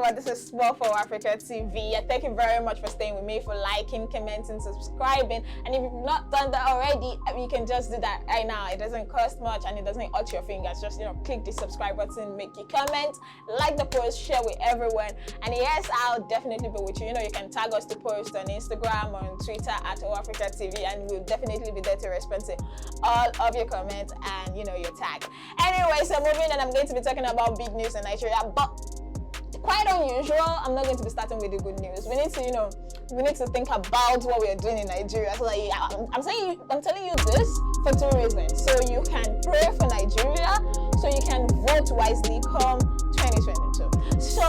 everyone, this is Small for Africa TV. And thank you very much for staying with me, for liking, commenting, subscribing. And if you've not done that already, you can just do that right now. It doesn't cost much and it doesn't hurt your fingers. Just, click the subscribe button, make your comment, like the post, share with everyone. And yes, I'll definitely be with you. You can tag us to post on Instagram, on Twitter at HoAfricaTv, and we'll definitely be there to respond to all of your comments and, your tag. Anyway, so moving on, I'm going to be talking about big news in Nigeria, but quite unusual. I'm not going to be starting with the good news. We need to think about what we are doing in Nigeria. So I'm telling you this for two reasons. So you can pray for Nigeria, so you can vote wisely come 2022. So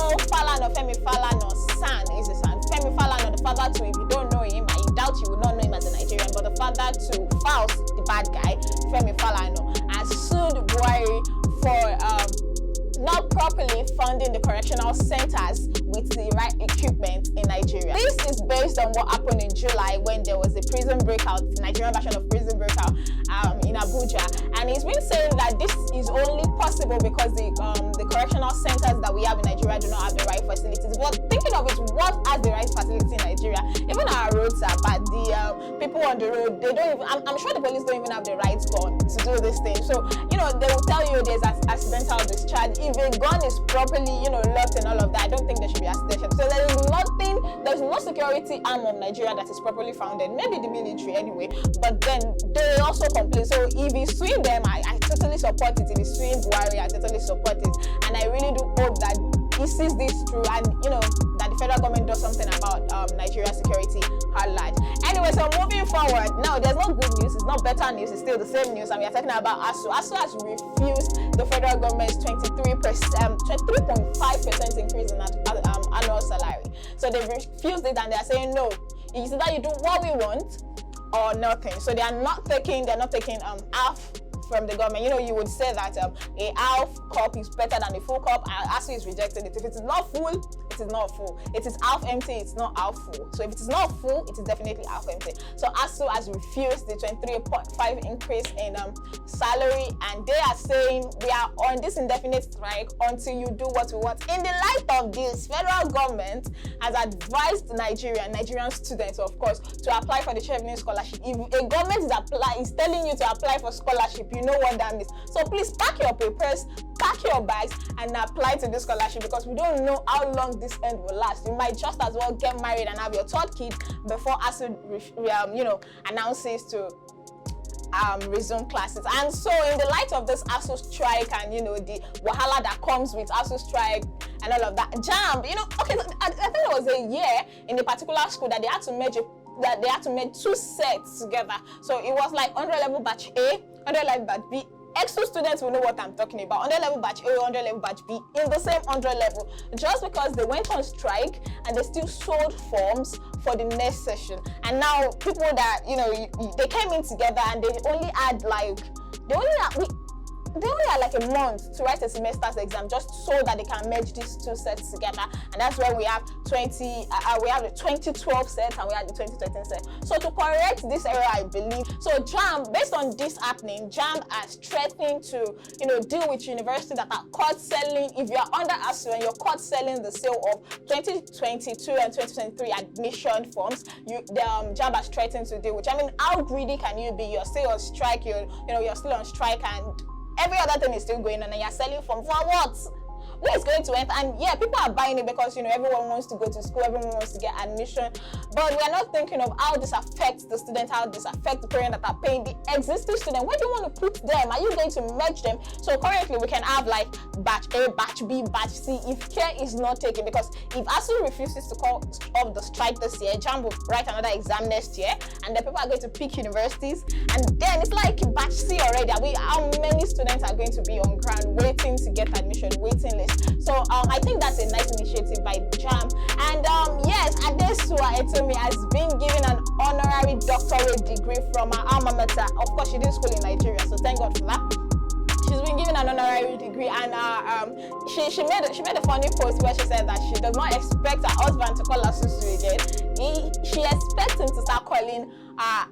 Femi Falana's son is his son. Femi Falana, the father to, if you don't know him, I doubt you will not know him as a Nigerian, but the father to Faust, the bad guy, Femi Falana, has sued Buhari for not properly funding the correctional centers with the right equipment in Nigeria. This is based on what happened in July when there was a prison breakout, Nigerian version of prison breakout in Abuja. And he's been saying that this is only possible because the correctional centers that we have in Nigeria do not have the right facilities. But thinking of it, what has the right facility in Nigeria? Even our roads are bad. The people on the road, they don't even, I'm sure the police don't even have the right gun to do this thing. So, they will tell you there's accidental discharge. If a gun is properly, locked and all of that, I don't think there should be accidental. So there's no security arm of Nigeria that is properly founded. Maybe the military anyway, but then they also complain. So if he's suing them, I totally support it. If he's suing Buhari, I totally support it. And I really do hope that he sees this through and, that the federal government does something about Nigeria's security at large. Anyway, so moving forward, now there's no good news, it's not better news, it's still the same news, and we are talking about ASU. ASU has refused the federal government's 23.5% increase in annual salary. So they refused it and they are saying no. It's either you do what we want or nothing. So they're not taking half from the government. You would say that a half cup is better than a full cup. ASU is rejecting it. If it is not full, it is not full. It is half empty, it's not half full. So if it is not full, it is definitely half empty. So ASU has refused the 23.5 increase in salary, and they are saying we are on this indefinite strike until you do what we want. In the light of this, federal government has advised Nigerian students, of course, to apply for the traveling scholarship. If a government is telling you to apply for scholarship, you know what that means. So please pack your papers, pack your bags, and apply to this scholarship, because we don't know how long this end will last. You might just as well get married and have your third kid before ASU announces to resume classes. And so in the light of this ASU strike and the wahala that comes with ASU strike and all of that, JAMB, okay, I think it was a year in a particular school that they had to merge two sets together. So it was like 100 level batch A, 100 level batch B. Extra students will know what I'm talking about. 100 level batch A, 100 level batch B in the same 100 level, just because they went on strike and they still sold forms for the next session. And now people that they came in together and they only had like a month to write a semester's exam, just so that they can merge these two sets together. And that's where we have we have the 2012 set and we have the 2013 set. So to correct this error, I believe, so JAMB, based on this happening, JAMB has threatened to deal with universities that are caught selling. If you are under ASU and you're caught selling the sale of 2022 and 2023 admission forms, JAMB has threatened to deal with. I mean, how greedy can you be? You're still on strike, you're still on strike, and every other thing is still going on, and you're selling from for what? Who is going to enter? And yeah, people are buying it because everyone wants to go to school, everyone wants to get admission, but we are not thinking of how this affects the student, how this affects the parents that are paying the existing student. Where do you want to put them? Are you going to merge them? So currently we can have like batch A, batch B, batch C if care is not taken, because if ASU refuses to call off the strike this year, JAMB will write another exam next year, and then people are going to pick universities, and then it's like batch C already. How many students are going to be on ground waiting to get admission, waiting list? So I think that's a nice initiative by JAMB. And yes, Adesua Etomi has been given an honorary doctorate degree from her alma mater. Of course, she did school in Nigeria, so thank God for that. She's been given an honorary degree, and she made a funny post where she said that she does not expect her husband to call her Susu again. She expects him to start calling her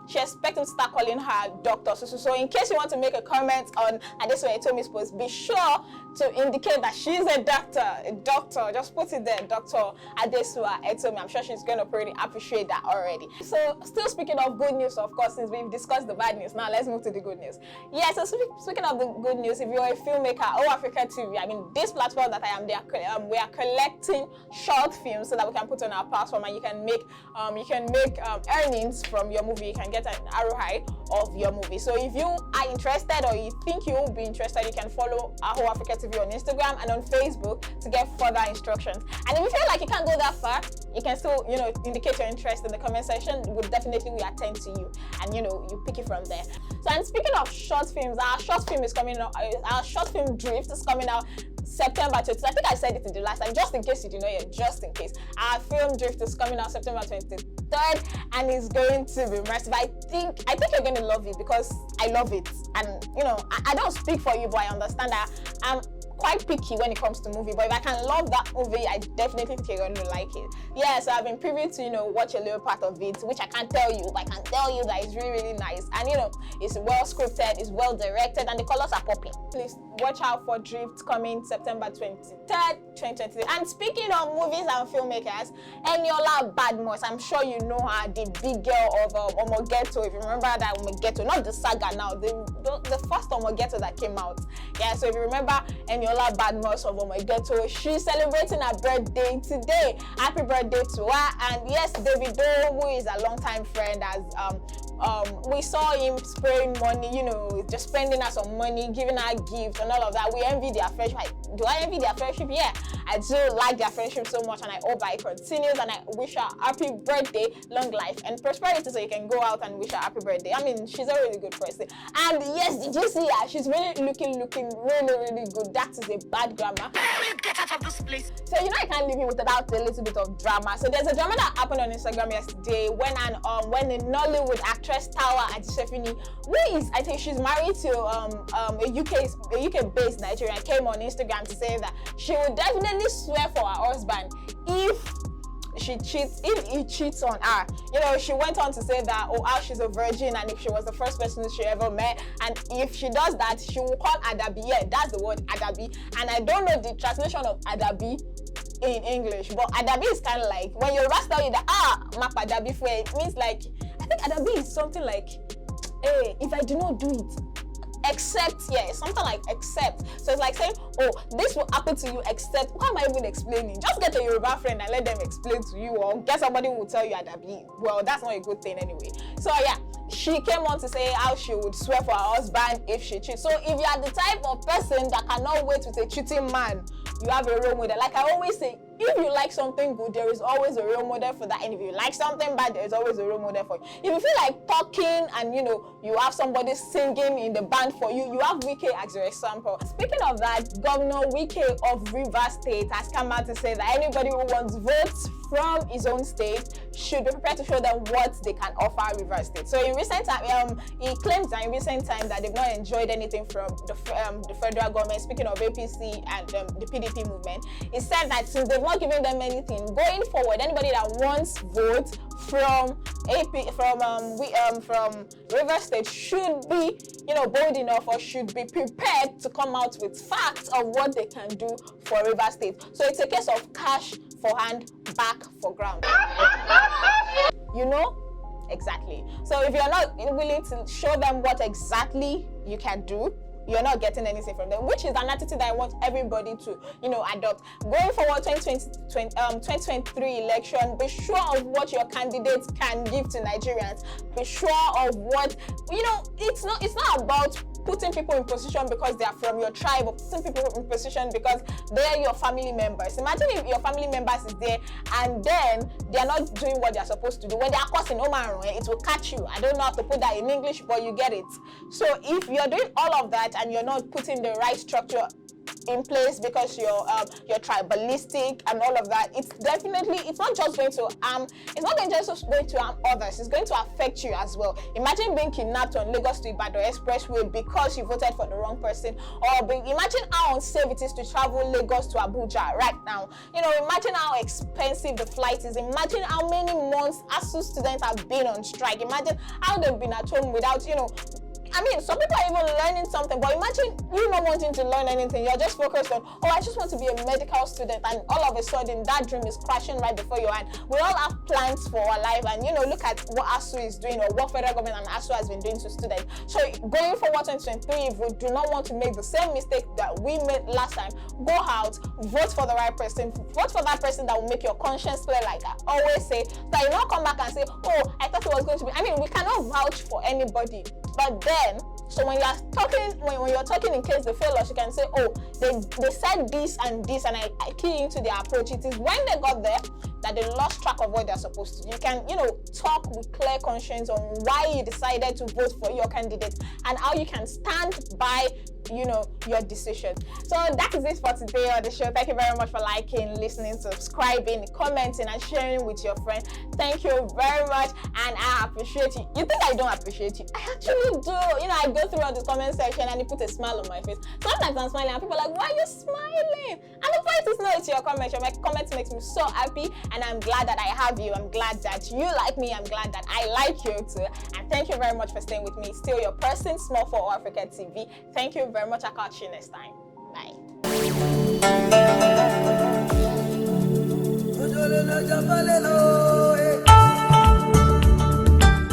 she expects him to start calling her doctor. So in case you want to make a comment on Adesua Etomi's post, be sure to indicate that she's a doctor. Just put it there, Dr. Adesua Etomi. I'm sure she's going to pretty appreciate that already. So still speaking of good news, of course, since we've discussed the bad news, now let's move to the good news. Yeah, so speaking of the good news, if you're a filmmaker, HoAfricaTv, I mean, this platform that I am there, we are collecting short films so that we can put on our platform, and you can make earnings from your movie. You can get an ROI of your movie. So if you are interested, or you think you will be interested, you can follow HoAfricaTv on Instagram and on Facebook to get further instructions. And if you feel like you can't go that far, you can still, indicate your interest in the comment section. We'll definitely attend to you, and you pick it from there. So, and speaking of short films, our short film is coming out. Our short film Drift is coming out September 20th. I think I said it in the last time, just in case you did not hear, just in case. Our film Drift is coming out September 23rd, and it's going to be immersive. I think you're going to love it, because I love it. And I don't speak for you, but I understand that I'm quite picky when it comes to movie, but if I can love that movie, I definitely think you're going to like it. Yeah, so I've been privy to watch a little part of it, which I can't tell you, but I can tell you that it's really, really nice. And it's well scripted, it's well directed, and the colors are popping. Please watch out for Drift, coming September 23rd, 2023. And speaking of movies and filmmakers, Eniola Badmus, I'm sure you know her, the big girl of Omogeto. If you remember that Omogeto, not the saga now, the first Omogeto that came out. Yeah, so if you remember Eniola Badmus of Omogeto, she's celebrating her birthday today. Happy birthday to her. And yes, Davido, who is a longtime friend, as we saw him spraying money, just spending her some money, giving her gifts and all of that. We envy their friendship. Do I envy their friendship? Yeah, I do like their friendship so much, and I hope that it continues, and I wish her happy birthday, long life and prosperity, so you can go out and wish her happy birthday. I mean, she's a really good person. And yes, did you see her? She's really looking really, really good. That is a bad grammar. Get out of this place. So I can't leave you without a little bit of drama. So there's a drama that happened on Instagram yesterday when a Nollywood actress, Tawa Adesefini, who is, I think she's married to a UK-based Nigerian, came on Instagram to say that she would definitely swear for her husband if he cheats on her. She went on to say that, how she's a virgin, and if she was the first person she ever met, and if she does that, she will call Adabi. Yeah, that's the word, Adabi. And I don't know the translation of Adabi in English, but Adabi is kind of like when your Yoruba tell you that map Adabi for it means like, I think Adabi is something like, hey, if I do not do it, except, yeah, it's something like except. So it's like saying, oh, this will happen to you except. Why am I even explaining? Just get a Yoruba friend and let them explain to you, or get somebody who will tell you Adabi. Well, that's not a good thing anyway. So yeah, she came on to say how she would swear for her husband if she cheats. So if you are the type of person that cannot wait with a cheating man, you have a role model. Like I always say, if you like something good, there is always a role model for that. And if you like something bad, there is always a role model for you. If you feel like talking and you have somebody singing in the band for you, you have Wike as your example. Speaking of that, Governor Wike of Rivers State has come out to say that anybody who wants votes from his own state should be prepared to show them what they can offer Rivers State. So in recent time, he claims that in recent time that they've not enjoyed anything from the federal government. Speaking of APC and the PDP movement, he said that since they've not given them anything, going forward, anybody that wants votes from from Rivers State should be bold enough, or should be prepared to come out with facts of what they can do for Rivers State. So it's a case of cash for hand, back for ground. Exactly. So if you're not willing to show them what exactly you can do, you're not getting anything from them, which is an attitude that I want everybody to, adopt. Going forward, 2023 election, be sure of what your candidates can give to Nigerians. Be sure of what, it's not about putting people in position because they are from your tribe, or putting people in position because they're your family members. Imagine if your family members is there and then they are not doing what they are supposed to do. When they are causing Omar, it will catch you. I don't know how to put that in English, but you get it. So if you're doing all of that and you're not putting the right structure in place because you're tribalistic and all of that, it's not just going to harm others, it's going to affect you as well. Imagine being kidnapped on Lagos to Ibadan Expressway because you voted for the wrong person, or imagine how unsafe it is to travel Lagos to Abuja right now. Imagine how expensive the flight is. Imagine how many months ASU students have been on strike. Imagine how they've been at home without, some people are even learning something, but imagine you not wanting to learn anything. You're just focused on, I just want to be a medical student, and all of a sudden that dream is crashing right before your hand. We all have plans for our life, and look at what ASU is doing, or what federal government and ASU has been doing to students. So going forward 2023, if we do not want to make the same mistake that we made last time, go out, vote for the right person, vote for that person that will make your conscience clear, like I always say, that you not come back and say, I thought it was going to be. We cannot vouch for anybody, but then, so when you're talking in case they fail us, you can say, they said this and this, and I key into their approach. It is when they got there that they lost track of what they're supposed to. You can, talk with clear conscience on why you decided to vote for your candidate and how you can stand by, your decision. So that is it for today on the show. Thank you very much for liking, listening, subscribing, commenting, and sharing with your friends. Thank you very much, and I appreciate you. You think I don't appreciate you? I actually do. I go through all the comment section and it puts a smile on my face. Sometimes I'm smiling and people are like, why are you smiling? And the point is, no, it's your comment. Your comment makes me so happy, and I'm glad that I have you. I'm glad that you like me. I'm glad that I like you too. And thank you very much for staying with me. Still your person, Small for HoAfricaTv. Thank you very much. I'll catch you next time. Bye.